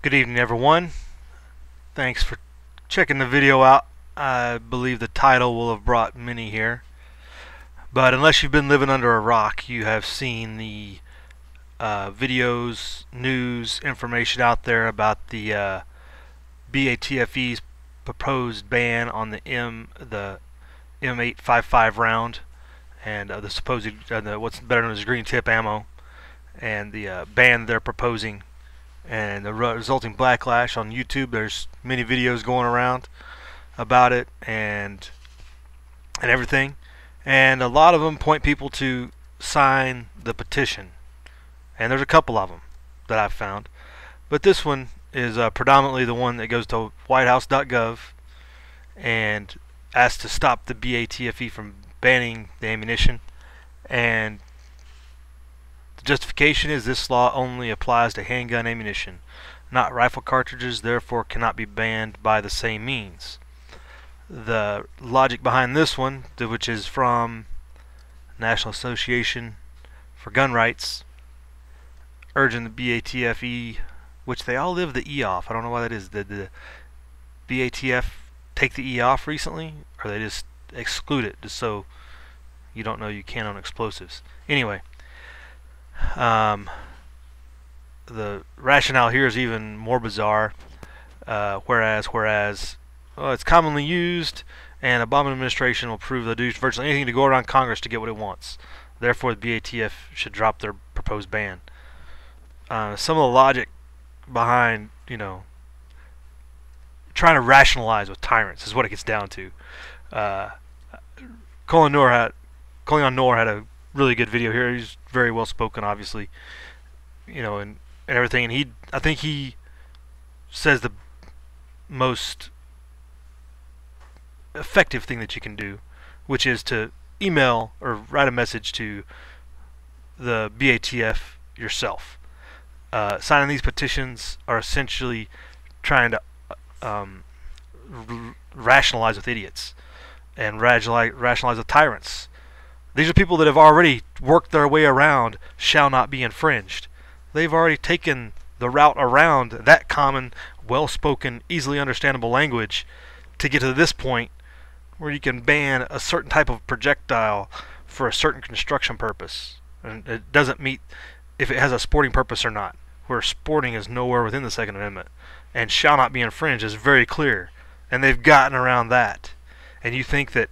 Good evening, everyone. Thanks for checking the video out. I believe the title will have brought many here. But unless you've been living under a rock, you have seen the videos, news, information out there about the BATFE's proposed ban on the M855 round and the supposed what's better known as green tip ammo, and the ban they're proposing and the resulting backlash on YouTube. There's many videos going around about it and everything, and a lot of them point people to sign the petition, and there's a couple of them that I've found, but this one is predominantly the one that goes to Whitehouse.gov and asks to stop the BATFE from banning the ammunition. And the justification is this law only applies to handgun ammunition, not rifle cartridges, therefore cannot be banned by the same means. The logic behind this one, which is from National Association for Gun Rights, urging the BATFE, which they all live the E off. I don't know why that is. Did the BATF take the E off recently, or they just exclude it just so you don't know you can on explosives? Anyway, the rationale here is even more bizarre. Whereas it's commonly used, and Obama administration will prove they'll do virtually anything to go around Congress to get what it wants. Therefore, the BATF should drop their proposed ban. Some of the logic behind, trying to rationalize with tyrants is what it gets down to. Colin Noor had a really good video here. He's very well spoken, obviously, and everything. And I think he says the most effective thing that you can do, which is to email or write a message to the BATF yourself. Signing these petitions are essentially trying to rationalize with idiots and rationalize with tyrants. These are people that have already worked their way around shall not be infringed. They've already taken the route around that common, well-spoken, easily understandable language to get to this point where you can ban a certain type of projectile for a certain construction purpose. And it doesn't meet if it has a sporting purpose or not, where sporting is nowhere within the Second Amendment, and shall not be infringed is very clear, and they've gotten around that. And you think that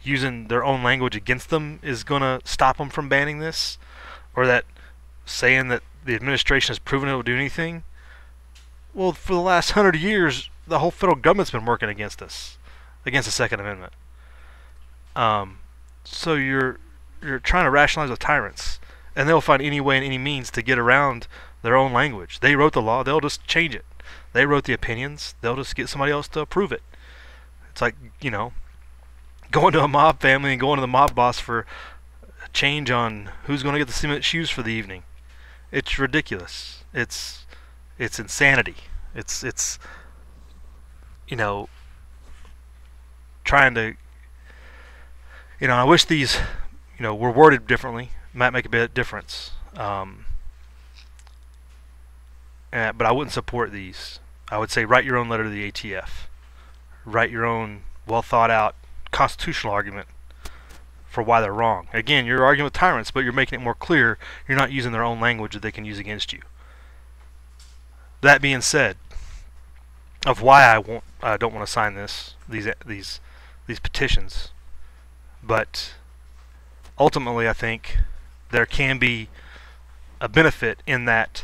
using their own language against them is going to stop them from banning this, or that saying that the administration has proven it will do anything? Well, for the last 100 years, the whole federal government's been working against us, against the Second Amendment. So you're trying to rationalize with tyrants, and they'll find any way and any means to get around their own language. They wrote the law, they'll just change it. They wrote the opinions, they'll just get somebody else to approve it. It's like, going to a mob family and going to the mob boss for a change on who's going to get the cement shoes for the evening. It's ridiculous. It's insanity. It's trying to, I wish these, were worded differently. Might make a bit of difference. But I wouldn't support these. I would say write your own letter to the ATF. Write your own well thought out constitutional argument for why they're wrong. Again, you're arguing with tyrants, but you're making it more clear you're not using their own language that they can use against you. That being said, of why I don't want to sign these petitions, but ultimately I think there can be a benefit in that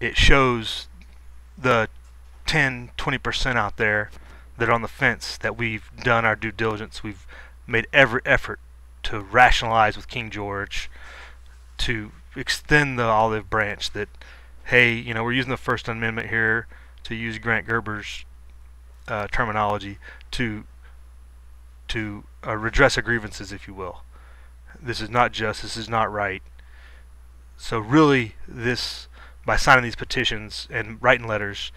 it shows the 10-20% out there that are on the fence that we've done our due diligence. We've made every effort to rationalize with King George, to extend the olive branch that, hey, we're using the First Amendment here, to use Grant Gerber's terminology, to redress grievances, if you will. This is not just, this is not right. So really, by signing these petitions and writing letters,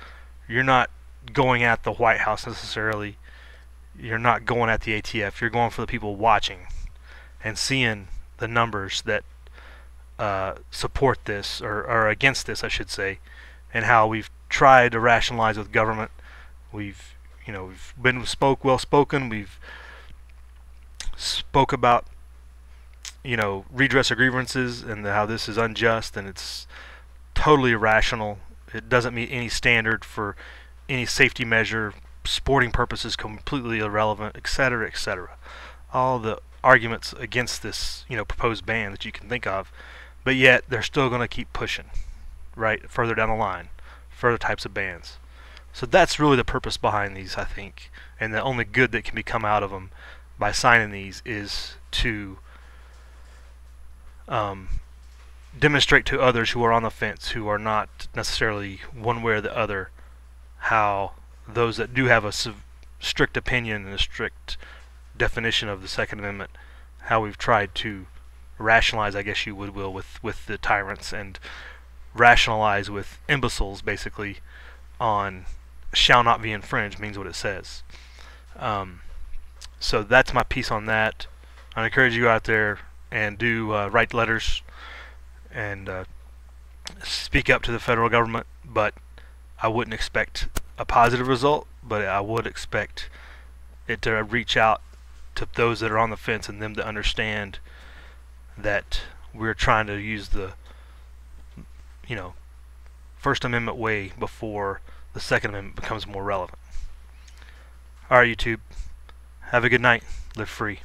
you're not going at the White House necessarily. You're not going at the ATF. You're going for the people watching and seeing the numbers that support this, or are against this, I should say, and how we've tried to rationalize with government. We've been well spoken. We've spoke about redress of grievances and how this is unjust and it's totally irrational. It doesn't meet any standard for any safety measure. Sporting purposes completely irrelevant, etc., etc. All the arguments against this proposed ban that you can think of, but yet they're still going to keep pushing right further down the line, further types of bans. So that's really the purpose behind these, I think, and the only good that can come out of them by signing these is to demonstrate to others who are on the fence, who are not necessarily one way or the other, how those that do have a strict opinion and a strict definition of the Second Amendment, how we've tried to rationalize, I guess you will, with the tyrants, and rationalize with imbeciles, basically, on shall not be infringed means what it says. So that's my piece on that. I encourage you out there and do write letters and speak up to the federal government, but I wouldn't expect a positive result, but I would expect it to reach out to those that are on the fence and them to understand that we're trying to use the First Amendment way before the Second Amendment becomes more relevant. Alright, YouTube, have a good night. Live free.